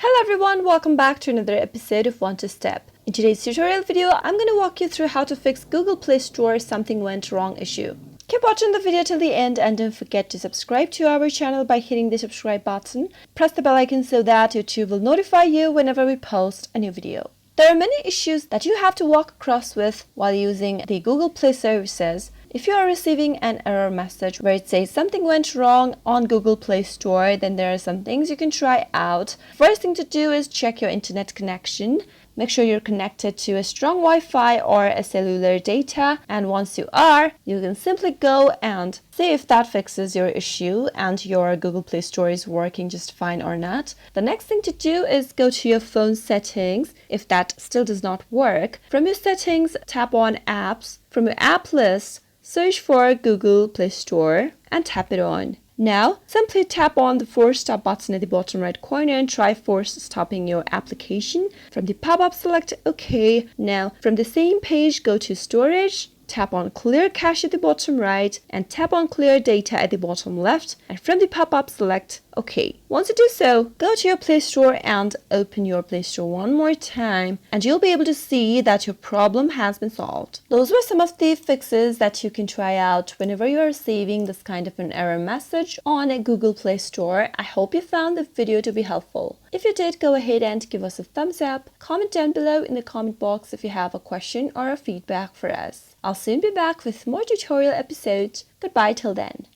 Hello everyone, welcome back to another episode of Want to Step. In today's tutorial video, I'm going to walk you through how to fix Google Play Store something went wrong issue. Keep watching the video till the end and don't forget to subscribe to our channel by hitting the subscribe button. Press the bell icon so that YouTube will notify you whenever we post a new video. There are many issues that you have to walk across with while using the Google Play services. If you are receiving an error message where it says something went wrong on Google Play Store, then there are some things you can try out. First thing to do is check your internet connection. Make sure you're connected to a strong Wi-Fi or a cellular data, and once you are, you can simply go and see if that fixes your issue and your Google Play Store is working just fine or not. The next thing to do is go to your phone settings. If that still does not work, from your settings, tap on apps. From your app list, search for Google Play Store and tap it on. Now, simply tap on the force stop button at the bottom right corner and try force stopping your application. From the pop-up, select OK. Now, from the same page, go to Storage, tap on Clear Cache at the bottom right, and tap on Clear Data at the bottom left. And from the pop-up, select OK. Once you do so, go to your Play Store and open your Play Store one more time, and you'll be able to see that your problem has been solved. Those were some of the fixes that you can try out whenever you are receiving this kind of an error message on a Google Play Store. I hope you found the video to be helpful. If you did, go ahead and give us a thumbs up. Comment down below in the comment box if you have a question or a feedback for us. I'll soon be back with more tutorial episodes. Goodbye till then.